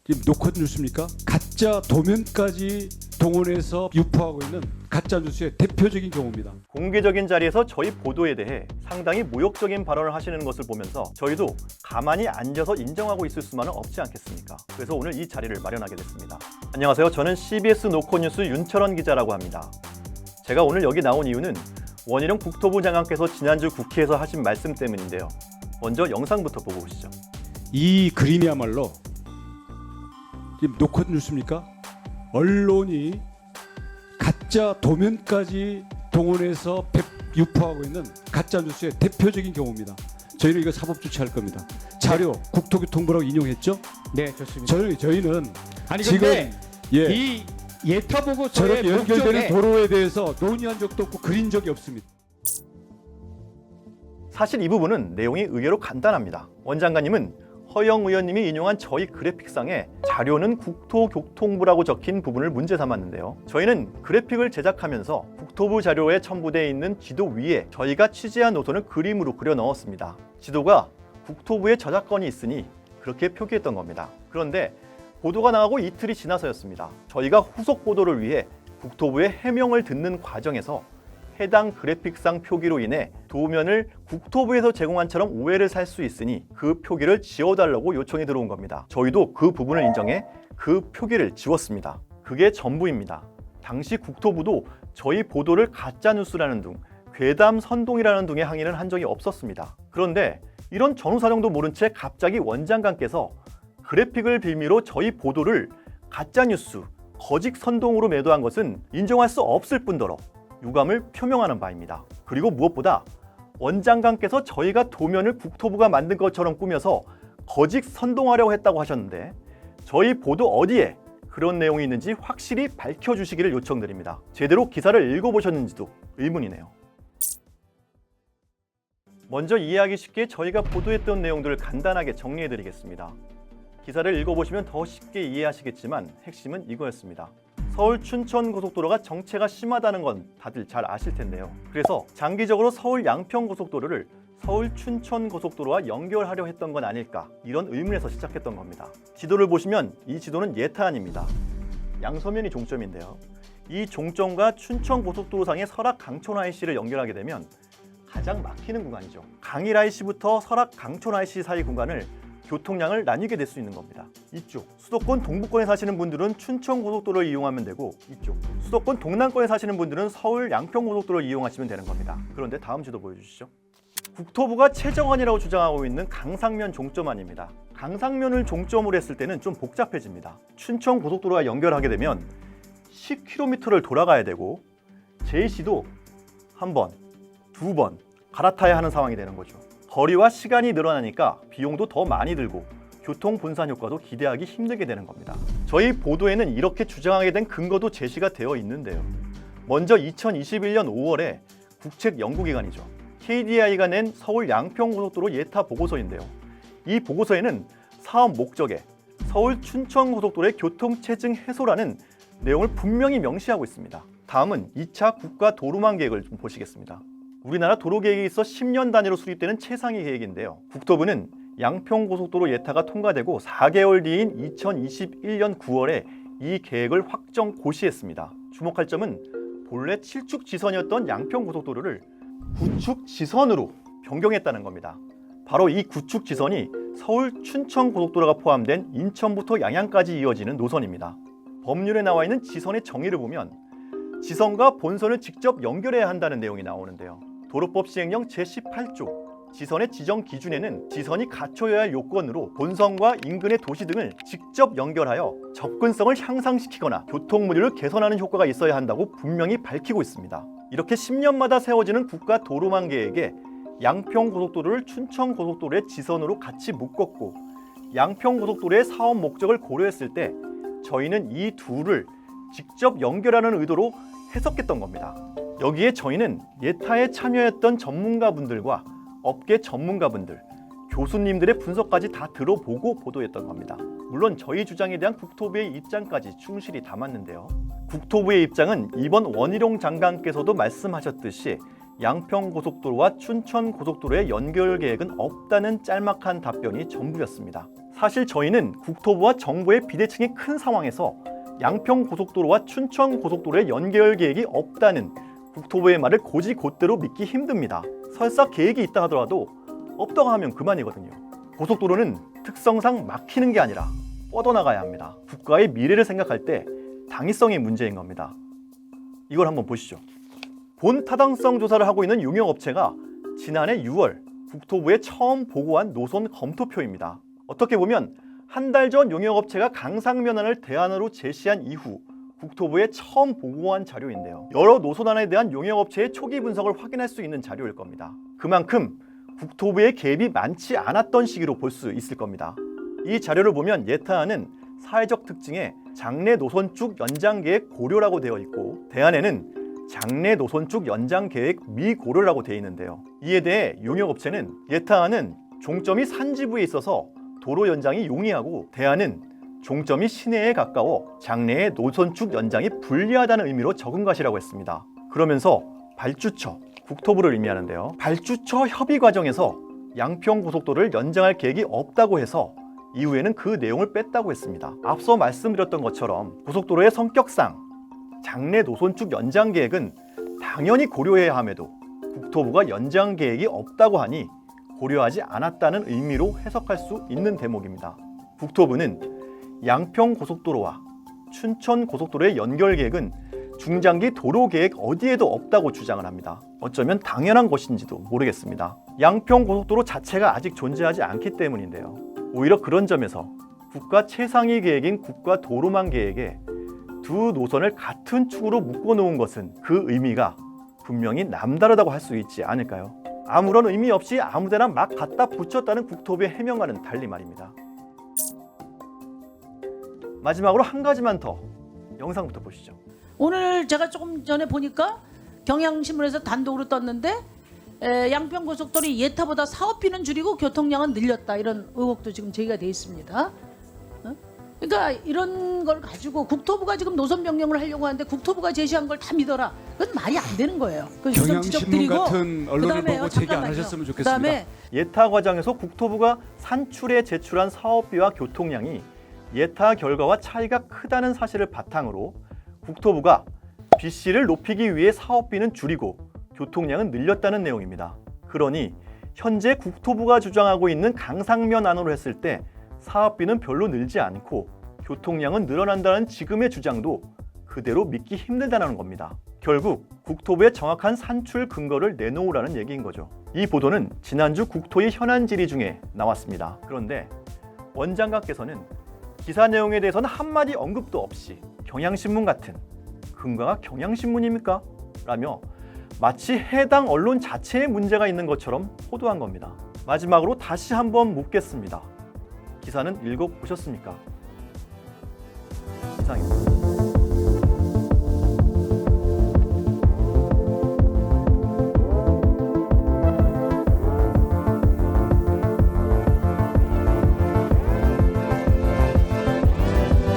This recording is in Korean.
지금 녹화 뉴스입니까? 가짜 도면까지 동원해서 유포하고 있는 가짜 뉴스의 대표적인 경우입니다. 공개적인 자리에서 저희 보도에 대해 상당히 모욕적인 발언을 하시는 것을 보면서 저희도 가만히 앉아서 인정하고 있을 수만은 없지 않겠습니까? 그래서 오늘 이 자리를 마련하게 됐습니다. 안녕하세요. 저는 CBS 노컷뉴스 윤철원 기자라고 합니다. 제가 오늘 여기 나온 이유는 원희룡 국토부 장관께서 지난주 국회에서 하신 말씀 때문인데요. 먼저 영상부터 보고 오시죠. 이 그림이야말로 지금 녹화 뉴스입니까? 언론이 가짜 도면까지 동원해서 유포하고 있는 가짜 뉴스의 대표적인 경우입니다. 저희는 이거 사법 조치할 겁니다. 자료 국토교통부라고 인용했죠? 네, 좋습니다. 저희는 아니 지금 근데 예, 이 예타 보고서의 저렇게 연결되는 목적에 도로에 대해서 논의한 적도 없고 그린 적이 없습니다. 사실 이 부분은 내용이 의외로 간단합니다. 원 장관님은 허영 의원님이 인용한 저희 그래픽상에 자료는 국토교통부라고 적힌 부분을 문제 삼았는데요. 저희는 그래픽을 제작하면서 국토부 자료에 첨부되어 있는 지도 위에 저희가 취재한 노선을 그림으로 그려 넣었습니다. 지도가 국토부에 저작권이 있으니 그렇게 표기했던 겁니다. 그런데 보도가 나가고 이틀이 지나서였습니다. 저희가 후속 보도를 위해 국토부의 해명을 듣는 과정에서 해당 그래픽상 표기로 인해 도면을 국토부에서 제공한처럼 오해를 살 수 있으니 그 표기를 지워달라고 요청이 들어온 겁니다. 저희도 그 부분을 인정해 그 표기를 지웠습니다. 그게 전부입니다. 당시 국토부도 저희 보도를 가짜뉴스라는 둥, 괴담 선동이라는 둥의 항의를 한 적이 없었습니다. 그런데 이런 전후사정도 모른 채 갑자기 원장관께서 그래픽을 빌미로 저희 보도를 가짜뉴스, 거짓 선동으로 매도한 것은 인정할 수 없을 뿐더러 유감을 표명하는 바입니다. 그리고 무엇보다 원장관께서 저희가 도면을 국토부가 만든 것처럼 꾸며서 거짓 선동하려고 했다고 하셨는데 저희 보도 어디에 그런 내용이 있는지 확실히 밝혀주시기를 요청드립니다. 제대로 기사를 읽어보셨는지도 의문이네요. 먼저 이해하기 쉽게 저희가 보도했던 내용들을 간단하게 정리해드리겠습니다. 기사를 읽어보시면 더 쉽게 이해하시겠지만 핵심은 이거였습니다. 서울 춘천 고속도로가 정체가 심하다는 건 다들 잘 아실 텐데요. 그래서 장기적으로 서울 양평 고속도로를 서울 춘천 고속도로와 연결하려 했던 건 아닐까, 이런 의문에서 시작했던 겁니다. 지도를 보시면 이 지도는 예타안입니다. 양서면이 종점인데요. 이 종점과 춘천 고속도로상의 설악 강촌 IC를 연결하게 되면 가장 막히는 구간이죠. 강일 IC부터 설악 강촌 IC 사이 구간을 교통량을 나뉘게 될 수 있는 겁니다. 이쪽 수도권 동부권에 사시는 분들은 춘천 고속도로를 이용하면 되고, 이쪽 수도권 동남권에 사시는 분들은 서울 양평 고속도로를 이용하시면 되는 겁니다. 그런데 다음 지도 보여주시죠. 국토부가 최정원이라고 주장하고 있는 강상면 종점안입니다. 강상면을 종점으로 했을 때는 좀 복잡해집니다. 춘천 고속도로와 연결하게 되면 10km를 돌아가야 되고 제시도 한 번, 두 번 갈아타야 하는 상황이 되는 거죠. 거리와 시간이 늘어나니까 비용도 더 많이 들고 교통 분산 효과도 기대하기 힘들게 되는 겁니다. 저희 보도에는 이렇게 주장하게 된 근거도 제시가 되어 있는데요. 먼저 2021년 5월에 국책 연구기관이죠. KDI가 낸 서울 양평고속도로 예타 보고서인데요. 이 보고서에는 사업 목적에 서울 춘천고속도로의 교통체증 해소라는 내용을 분명히 명시하고 있습니다. 다음은 2차 국가도로망 계획을 좀 보시겠습니다. 우리나라 도로계획이 있어 10년 단위로 수립되는 최상위 계획인데요. 국토부는 양평고속도로 예타가 통과되고 4개월 뒤인 2021년 9월에 이 계획을 확정 고시했습니다. 주목할 점은 본래 7축 지선이었던 양평고속도로를 9축 지선으로 변경했다는 겁니다. 바로 이 9축 지선이 서울 춘천고속도로가 포함된 인천부터 양양까지 이어지는 노선입니다. 법률에 나와 있는 지선의 정의를 보면 지선과 본선을 직접 연결해야 한다는 내용이 나오는데요. 도로법 시행령 제18조 지선의 지정 기준에는 지선이 갖춰야 할 요건으로 본선과 인근의 도시 등을 직접 연결하여 접근성을 향상시키거나 교통물류를 개선하는 효과가 있어야 한다고 분명히 밝히고 있습니다. 이렇게 10년마다 세워지는 국가도로망 계획에 양평고속도로를 춘천고속도로의 지선으로 같이 묶었고 양평고속도로의 사업 목적을 고려했을 때 저희는 이 둘을 직접 연결하는 의도로 해석했던 겁니다. 여기에 저희는 예타에 참여했던 전문가분들과 업계 전문가분들, 교수님들의 분석까지 다 들어보고 보도했던 겁니다. 물론 저희 주장에 대한 국토부의 입장까지 충실히 담았는데요. 국토부의 입장은 이번 원희룡 장관께서도 말씀하셨듯이 양평고속도로와 춘천고속도로의 연결 계획은 없다는 짤막한 답변이 전부였습니다. 사실 저희는 국토부와 정부의 비대칭이 큰 상황에서 양평고속도로와 춘천고속도로의 연결 계획이 없다는 국토부의 말을 곧이곧대로 믿기 힘듭니다. 설사 계획이 있다 하더라도 없다고 하면 그만이거든요. 고속도로는 특성상 막히는 게 아니라 뻗어나가야 합니다. 국가의 미래를 생각할 때 당위성이 문제인 겁니다. 이걸 한번 보시죠. 본 타당성 조사를 하고 있는 용역업체가 지난해 6월 국토부에 처음 보고한 노선 검토표입니다. 어떻게 보면 한 달 전 용역업체가 강상면안을 대안으로 제시한 이후 국토부에 처음 보고한 자료인데요. 여러 노선안에 대한 용역업체의 초기 분석을 확인할 수 있는 자료일 겁니다. 그만큼 국토부의 개입이 많지 않았던 시기로 볼 수 있을 겁니다. 이 자료를 보면 예타안은 사회적 특징에 장래 노선축 연장 계획 고려라고 되어 있고 대안에는 장래 노선축 연장 계획 미고려라고 되어 있는데요. 이에 대해 용역업체는 예타안은 종점이 산지부에 있어서 도로 연장이 용이하고 대안은 종점이 시내에 가까워 장래의 노선축 연장이 불리하다는 의미로 적은 것이라고 했습니다. 그러면서 발주처, 국토부를 의미하는데요. 발주처 협의 과정에서 양평고속도로를 연장할 계획이 없다고 해서 이후에는 그 내용을 뺐다고 했습니다. 앞서 말씀드렸던 것처럼 고속도로의 성격상 장래 노선축 연장 계획은 당연히 고려해야 함에도 국토부가 연장 계획이 없다고 하니 고려하지 않았다는 의미로 해석할 수 있는 대목입니다. 국토부는 양평고속도로와 춘천고속도로의 연결 계획은 중장기 도로 계획 어디에도 없다고 주장을 합니다. 어쩌면 당연한 것인지도 모르겠습니다. 양평고속도로 자체가 아직 존재하지 않기 때문인데요. 오히려 그런 점에서 국가 최상위 계획인 국가도로망 계획에 두 노선을 같은 축으로 묶어놓은 것은 그 의미가 분명히 남다르다고 할 수 있지 않을까요? 아무런 의미 없이 아무데나 막 갖다 붙였다는 국토부의 해명과는 달리 말입니다. 마지막으로 한 가지만 더 영상부터 보시죠. 오늘 제가 조금 전에 보니까 경향신문에서 단독으로 떴는데 양평고속도로 예타보다 사업비는 줄이고 교통량은 늘렸다, 이런 의혹도 지금 제기가 돼 있습니다. 그러니까 이런 걸 가지고 국토부가 지금 노선 변경을 하려고 하는데 국토부가 제시한 걸 다 믿어라, 그건 말이 안 되는 거예요. 그래서 우선 경향신문 지적드리고, 같은 언론을 그다음에요, 보고 제기 안 잠깐만요. 하셨으면 좋겠습니다. 그다음에 예타 과정에서 국토부가 산출에 제출한 사업비와 교통량이 예타 결과와 차이가 크다는 사실을 바탕으로 국토부가 BC를 높이기 위해 사업비는 줄이고 교통량은 늘렸다는 내용입니다. 그러니 현재 국토부가 주장하고 있는 강상면 안으로 했을 때 사업비는 별로 늘지 않고 교통량은 늘어난다는 지금의 주장도 그대로 믿기 힘들다는 겁니다. 결국 국토부의 정확한 산출 근거를 내놓으라는 얘기인 거죠. 이 보도는 지난주 국토위 현안 질의 중에 나왔습니다. 그런데 원장관께서는 기사 내용에 대해서는 한마디 언급도 없이 경향신문 같은 근거가 경향신문입니까? 라며 마치 해당 언론 자체에 문제가 있는 것처럼 호도한 겁니다. 마지막으로 다시 한번 묻겠습니다. 기사는 읽어보셨습니까? 이상입니다.